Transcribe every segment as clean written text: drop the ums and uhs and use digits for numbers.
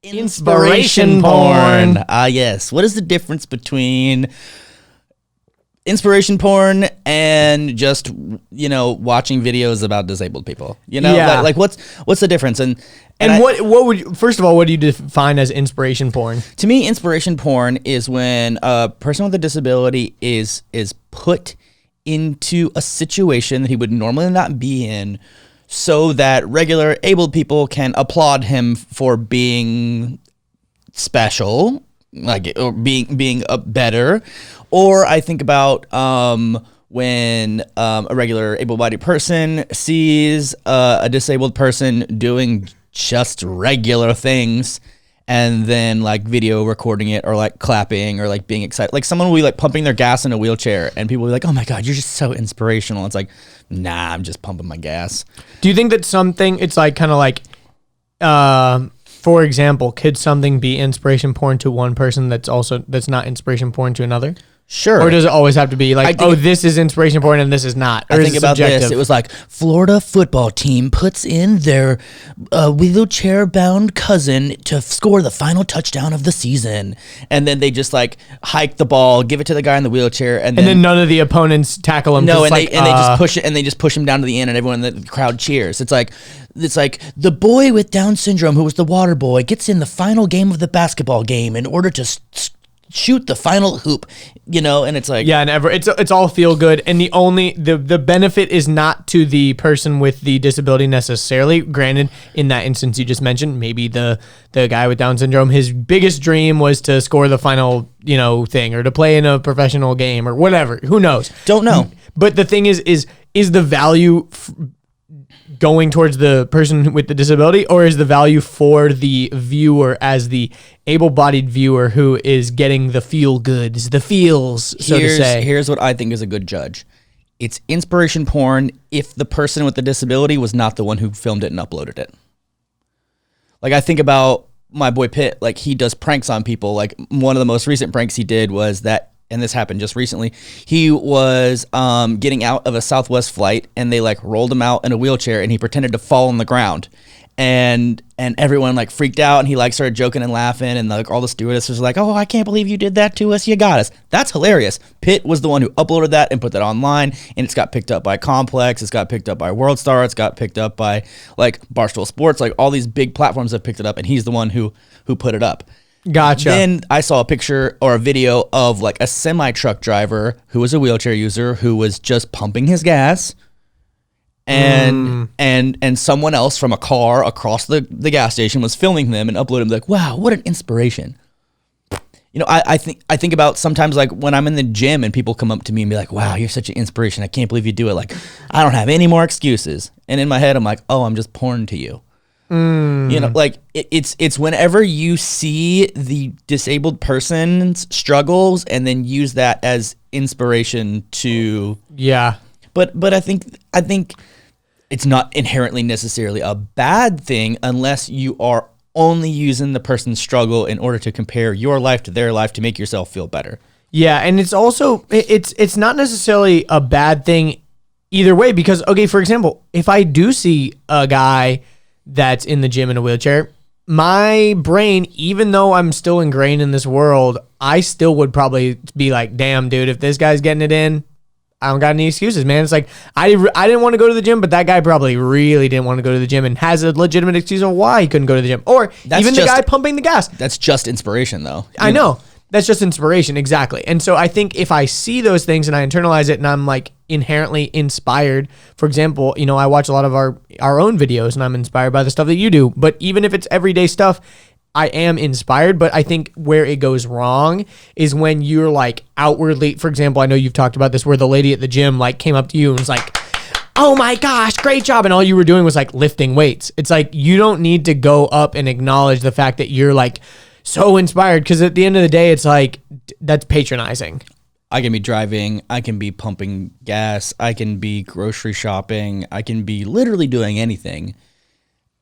Inspiration porn. Yes. What is the difference between inspiration porn and just, watching videos about disabled people? Yeah. Like what's the difference? And what would you, first of all, what do you define as inspiration porn? To me, inspiration porn is when a person with a disability is put into a situation that he would normally not be in, so that regular abled people can applaud him for being special, or being better. Or I think about when a regular able-bodied person sees a disabled person doing just regular things, and then video recording it, or clapping, or being excited. Like someone will be pumping their gas in a wheelchair, and people will be like, "Oh my God, you're just so inspirational." It's like, nah, I'm just pumping my gas. Do you think that something, it's for example, could something be inspiration porn to one person that's not inspiration porn to another? Sure. Or does it always have to be this is inspiration porn and this is not? Or I think about this. It was Florida football team puts in their wheelchair-bound cousin to score the final touchdown of the season, and then they just hike the ball, give it to the guy in the wheelchair, and then none of the opponents tackle him. No, they just push it, and they just push him down to the end, and everyone in the crowd cheers. It's like the boy with Down syndrome, who was the water boy, gets in the final game of the basketball game in order to shoot the final hoop, and it's like, yeah, and it's all feel good, and the benefit is not to the person with the disability necessarily. Granted, in that instance you just mentioned, maybe the guy with Down syndrome, his biggest dream was to score the final thing, or to play in a professional game, or whatever. Who knows? Don't know. But the thing is the value going towards the person with the disability, or is the value for the viewer as the able-bodied viewer who is getting the feel-goods, the feels, so to say? Here's what I think is a good judge. It's inspiration porn if the person with the disability was not the one who filmed it and uploaded it. I think about my boy Pitt, he does pranks on people. One of the most recent pranks he did was that, and this happened just recently, he was getting out of a Southwest flight, and they rolled him out in a wheelchair, and he pretended to fall on the ground, and everyone freaked out, and he started joking and laughing, and all the stewardesses were like, "Oh, I can't believe you did that to us, you got us." That's hilarious. Pitt was the one who uploaded that and put that online, and it's got picked up by Complex, it's got picked up by World Star, it's got picked up by Barstool Sports, all these big platforms have picked it up, and he's the one who put it up. Gotcha. Then I saw a picture or a video of a semi-truck driver who was a wheelchair user who was just pumping his gas, and someone else from a car across the gas station was filming them and uploading them. Wow, what an inspiration. I think about sometimes when I'm in the gym and people come up to me and be like, "Wow, you're such an inspiration. I can't believe you do it. I don't have any more excuses." And in my head I'm like, "Oh, I'm just porn to you." It's whenever you see the disabled person's struggles and then use that as inspiration to, yeah. But I think it's not inherently necessarily a bad thing unless you are only using the person's struggle in order to compare your life to their life to make yourself feel better. Yeah, and it's also it's not necessarily a bad thing either way, because for example, if I do see a guy that's in the gym in a wheelchair, my brain, even though I'm still ingrained in this world, I still would probably be like, "Damn, dude, if this guy's getting it in, I don't got any excuses, man." It's I didn't want to go to the gym, but that guy probably really didn't want to go to the gym and has a legitimate excuse of why he couldn't go to the gym. Or even the guy pumping the gas. That's just inspiration, though. I know. That's just inspiration, exactly. And so I think if I see those things and I internalize it and I'm inherently inspired, for example, I watch a lot of our own videos and I'm inspired by the stuff that you do. But even if it's everyday stuff, I am inspired. But I think where it goes wrong is when you're outwardly, for example, I know you've talked about this, where the lady at the gym came up to you and was like, "Oh my gosh, great job." And all you were doing was lifting weights. It's you don't need to go up and acknowledge the fact that you're so inspired, because at the end of the day, it's that's patronizing. I can be driving, I can be pumping gas, I can be grocery shopping, I can be literally doing anything.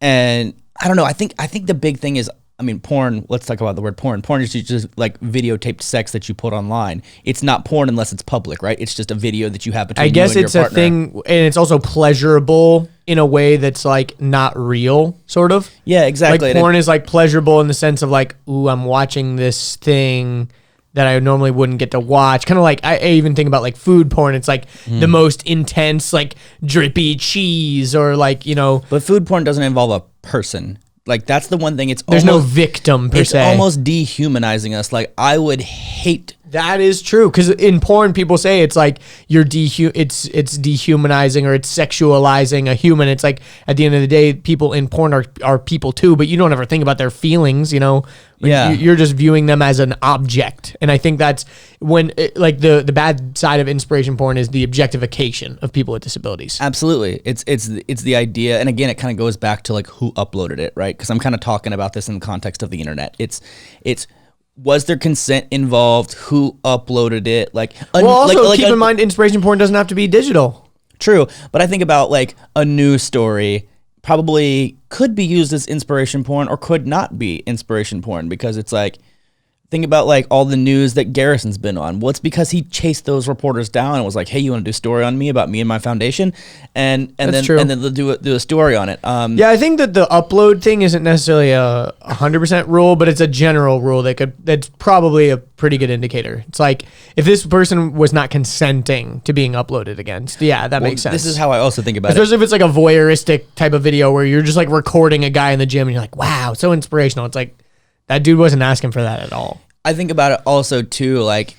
And I don't know, I think the big thing is I mean, porn, let's talk about the word porn. Porn is just like videotaped sex that you put online. It's not porn unless it's public, right? It's just a video that you have between you and your partner. I guess it's a thing, and it's also pleasurable in a way that's like not real, sort of. Yeah, exactly. Like porn is like pleasurable in the sense of like, ooh, I'm watching this thing that I normally wouldn't get to watch. Kind of like, I even think about like food porn. It's like the most intense, like drippy cheese or like, you know. But food porn doesn't involve a person. Like, that's the one thing. There's no victim per se. It's almost dehumanizing us. Like, I would hate. That is true, because in porn, people say it's like it's dehumanizing or it's sexualizing a human. It's like at the end of the day, people in porn are people too, but you don't ever think about their feelings. You know, Yeah. You're just viewing them as an object, and I think that's when like the bad side of inspiration porn is the objectification of people with disabilities. Absolutely. It's the idea. And again, it kind of goes back to like who uploaded it, right? Because I'm kind of talking about this in the context of the internet. It's was there consent involved? Who uploaded it? Like, keep in mind, inspiration porn doesn't have to be digital. True, but I think about like a news story probably could be used as inspiration porn or could not be inspiration porn, because it's like, think about like all the news that Garrison's been on. Well, it's because he chased those reporters down and was like, "Hey, you want to do a story on me about me and my foundation?" And then they'll do a story on it. Yeah, I think that the upload thing isn't necessarily a 100% rule, but it's a general rule that's probably a pretty good indicator. It's like if this person was not consenting to being uploaded against, yeah, that makes sense. This is how I also think about Especially if it's like a voyeuristic type of video where you're just like recording a guy in the gym and you're like, "Wow, so inspirational." It's like, that dude wasn't asking for that at all. I think about it also too, like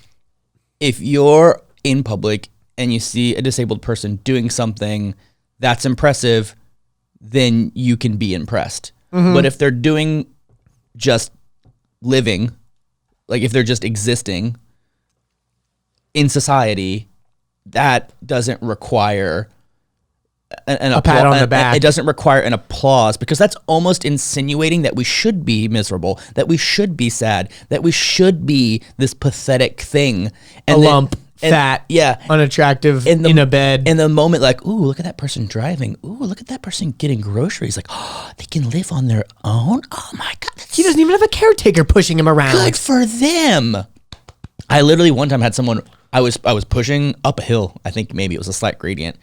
if you're in public and you see a disabled person doing something that's impressive, then you can be impressed. But if they're doing just living, like if they're just existing in society, that doesn't require a pat on the back. It doesn't require an applause, because that's almost insinuating that we should be miserable, that we should be sad, that we should be this pathetic thing. And lump, fat, unattractive, in a bed. In the moment, like, ooh, look at that person driving. Ooh, look at that person getting groceries. Like, oh, they can live on their own. Oh my God. He doesn't even have a caretaker pushing him around. Good for them. I literally one time had someone, I was pushing up a hill. I think maybe it was a slight gradient.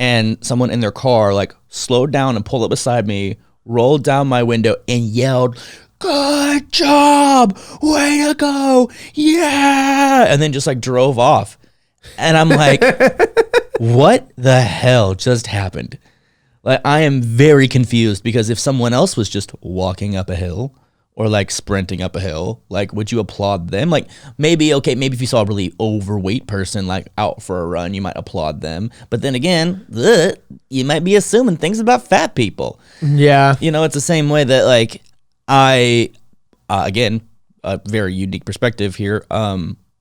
And someone in their car like slowed down and pulled up beside me, rolled down my window and yelled, "Good job, way to go, yeah," and then just like drove off. And I'm like, what the hell just happened? Like, I am very confused, because if someone else was just walking up a hill or like sprinting up a hill, like, would you applaud them? Like, maybe if you saw a really overweight person like out for a run, you might applaud them. But then again, you might be assuming things about fat people. Yeah. You know, it's the same way that like again, a very unique perspective here.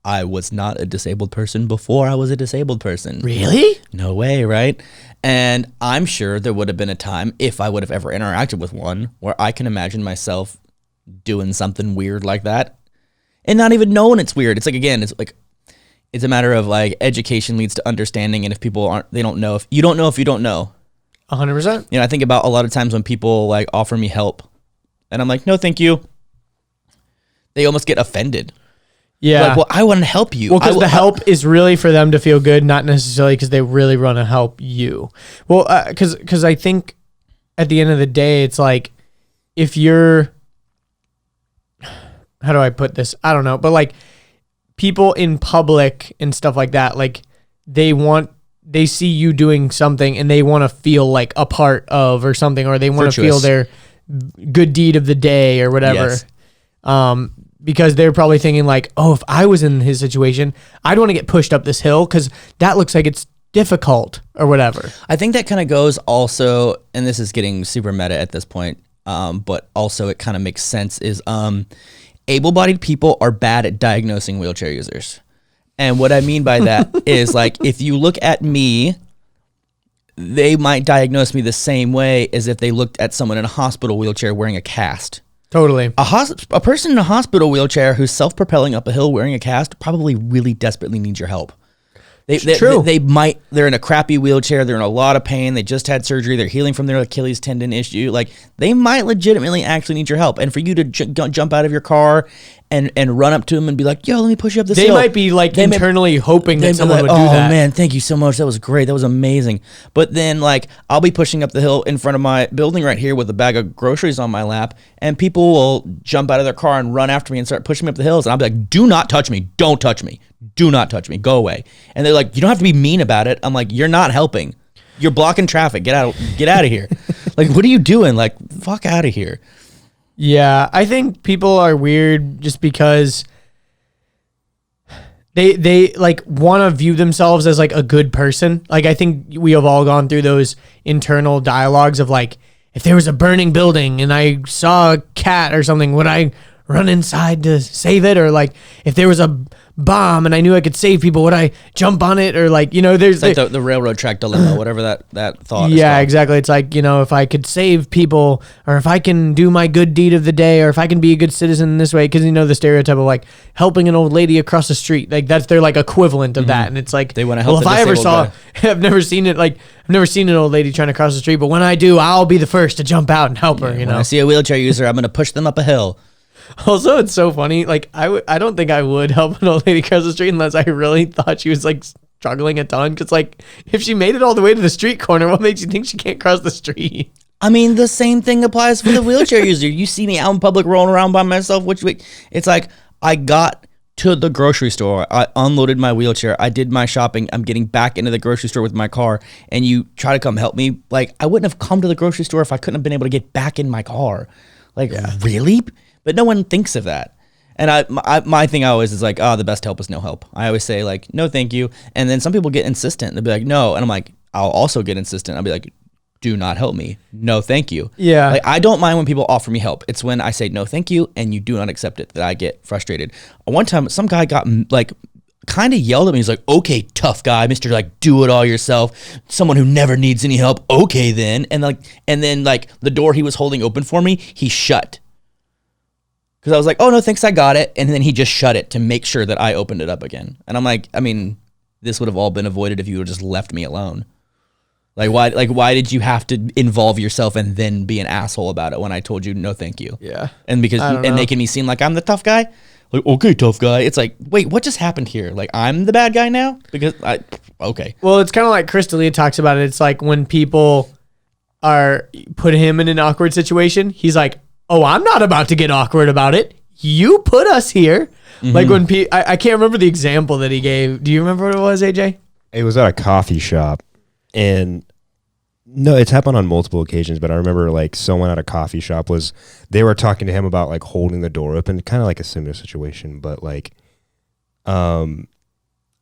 I was not a disabled person before I was a disabled person. Really? No way, right? And I'm sure there would have been a time, if I would have ever interacted with one, where I can imagine myself doing something weird like that and not even knowing it's weird. It's like, again, it's a matter of like education leads to understanding. And if people they don't know, if you don't know 100%. You know, I think about a lot of times when people like offer me help and I'm like, "No, thank you." They almost get offended. Yeah. Like, well, I want to help you. Well, because the help is really for them to feel good, not necessarily because they really want to help you. Well, because I think at the end of the day, it's like, if you're, how do I put this? I don't know. But like people in public and stuff like that, like they see you doing something and they want to feel like a part of or something, or they want to feel their good deed of the day or whatever. Yes. Because they're probably thinking like, oh, if I was in his situation, I'd want to get pushed up this hill because that looks like it's difficult or whatever. I think that kind of goes also, and this is getting super meta at this point, but also it kind of makes sense, is able-bodied people are bad at diagnosing wheelchair users. And what I mean by that is, like, if you look at me, they might diagnose me the same way as if they looked at someone in a hospital wheelchair wearing a cast. Totally. A person in a hospital wheelchair who's self-propelling up a hill wearing a cast probably really desperately needs your help. True. They're in a crappy wheelchair. They're in a lot of pain. They just had surgery. They're healing from their Achilles tendon issue. Like, they might legitimately actually need your help. And for you to jump out of your car and run up to them and be like, yo, let me push you up this hill. They might be like internally hoping that someone would do oh, that. Oh man, thank you so much. That was great. That was amazing. But then like, I'll be pushing up the hill in front of my building right here with a bag of groceries on my lap, and people will jump out of their car and run after me and start pushing me up the hills. And I'll be like, do not touch me. Don't touch me. Do not touch me. Go away. And they're like, you don't have to be mean about it. I'm like, you're not helping. You're blocking traffic. Get out of here. Like, what are you doing? Like, fuck out of here. Yeah, I think people are weird just because they like want to view themselves as like a good person. Like, I think we have all gone through those internal dialogues of like, if there was a burning building and I saw a cat or something, would I run inside to save it? Or like, if there was a bomb and I knew I could save people, would I jump on it? Or like, there's like the railroad track dilemma, whatever that thought is. Yeah, exactly. It's like, if I could save people, or if I can do my good deed of the day, or if I can be a good citizen in this way, because the stereotype of like helping an old lady across the street, like that's their like equivalent of that. And it's like, they want to help. Well, if I ever saw, I've never seen it. Like, I've never seen an old lady trying to cross the street, but when I do, I'll be the first to jump out and help her. When I see a wheelchair user, I'm going to push them up a hill. Also, it's so funny. Like, I don't think I would help an old lady cross the street unless I really thought she was like struggling a ton. Because like, if she made it all the way to the street corner, what makes you think she can't cross the street? I mean, the same thing applies for the wheelchair user. You see me out in public rolling around by myself, it's like, I got to the grocery store, I unloaded my wheelchair, I did my shopping, I'm getting back into the grocery store with my car, and you try to come help me. Like, I wouldn't have come to the grocery store if I couldn't have been able to get back in my car. Like, really? But no one thinks of that. And my thing always is like, the best help is no help. I always say like, no, thank you. And then some people get insistent. They'll be like, no. And I'm like, I'll also get insistent. I'll be like, do not help me. No, thank you. Yeah. Like, I don't mind when people offer me help. It's when I say no, thank you, and you do not accept it that I get frustrated. One time, some guy got like kind of yelled at me. He's like, okay, tough guy, Mr. like, do it all yourself. Someone who never needs any help. Okay, then. And then the door he was holding open for me, he shut. Because I was like, oh, no, thanks, I got it. And then he just shut it to make sure that I opened it up again. And I'm like, I mean, this would have all been avoided if you would have just left me alone. Why did you have to involve yourself and then be an asshole about it when I told you no thank you? Yeah. And making me seem like I'm the tough guy? Like, okay, tough guy. It's like, wait, what just happened here? Like, I'm the bad guy now? Okay. Well, it's kind of like Chris D'Elia talks about it. It's like when people put him in an awkward situation, he's like, oh, I'm not about to get awkward about it. You put us here. Mm-hmm. Like when I can't remember the example that he gave. Do you remember what it was, AJ? It was at a coffee shop, and no, it's happened on multiple occasions, but I remember like someone at a coffee shop they were talking to him about like holding the door open, kind of like a similar situation, but like, I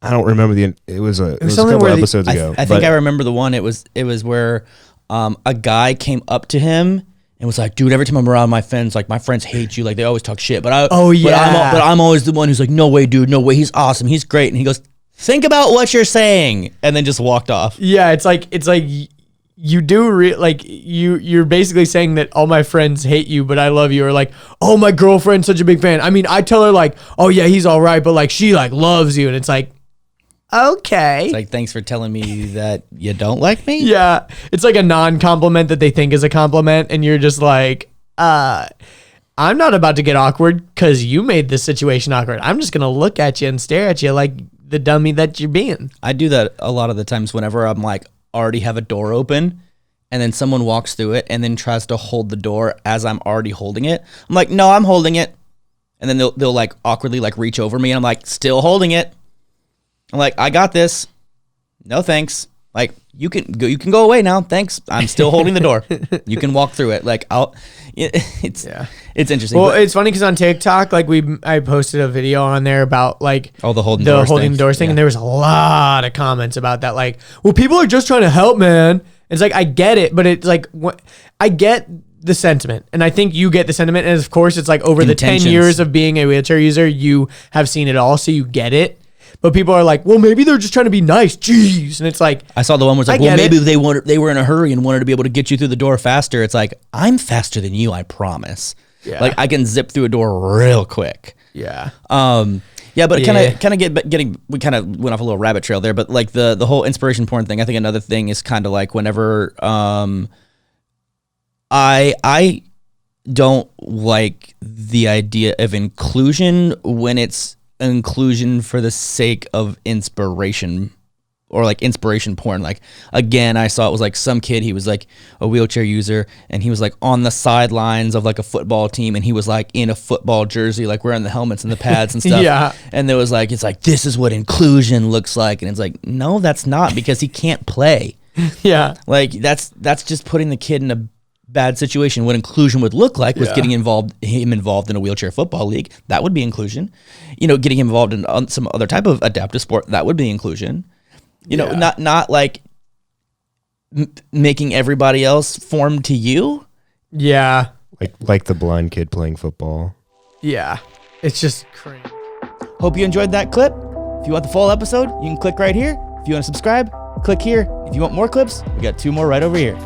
don't remember it was a couple episodes ago. I think I remember the one. It was where a guy came up to him and was like, dude, every time I'm around my friends, like my friends hate you. Like they always talk shit. But I'm always the one who's like, no way, dude, no way. He's awesome. He's great. And he goes, think about what you're saying. And then just walked off. Yeah. It's like you do you're basically saying that all my friends hate you, but I love you. Or like, oh, my girlfriend's such a big fan. I mean, I tell her like, oh yeah, he's all right. But like, she like loves you. And it's like, okay. It's like, thanks for telling me that you don't like me. Yeah. It's like a non-compliment that they think is a compliment. And you're just like, I'm not about to get awkward because you made this situation awkward. I'm just going to look at you and stare at you like the dummy that you're being. I do that a lot of the times whenever I'm like, already have a door open and then someone walks through it and then tries to hold the door as I'm already holding it. I'm like, no, I'm holding it. And then they'll like awkwardly like reach over me and I'm like, still holding it. I'm like, I got this. No, thanks. Like, you can go away now. Thanks. I'm still holding the door. You can walk through it. Like, it's interesting. Well, it's funny because on TikTok, like I posted a video on there about like the holding doors thing, and there was a lot of comments about that. Like, well, people are just trying to help, man. It's like, I get it, but it's like, I get the sentiment, and I think you get the sentiment, and of course, it's like over the 10 years of being a wheelchair user, you have seen it all, so you get it. But people are like, well, maybe they're just trying to be nice. Jeez. And it's like, I saw the one where it's like, well, maybe they were in a hurry and wanted to be able to get you through the door faster. It's like, I'm faster than you, I promise. Yeah. Like, I can zip through a door real quick. Yeah. Yeah, but Yeah. we kind of went off a little rabbit trail there. But like the whole inspiration porn thing, I think another thing is kind of like whenever I don't like the idea of inclusion when it's inclusion for the sake of inspiration. Or like inspiration porn. Like again, I saw it was like some kid, he was like a wheelchair user and he was like on the sidelines of like a football team and he was like in a football jersey, like wearing the helmets and the pads and stuff. Yeah. And there was like, it's like, this is what inclusion looks like. And it's like, no, that's not, because he can't play. Yeah. Like that's just putting the kid in a bad situation. What inclusion would look like was getting him involved in a wheelchair football league. That would be inclusion. You know, getting him involved in some other type of adaptive sport. That would be inclusion. You know, not like making everybody else form to you. Yeah. Like the blind kid playing football. Yeah. It's just cringe. Hope you enjoyed that clip. If you want the full episode, you can click right here. If you want to subscribe, click here. If you want more clips, we got 2 more right over here.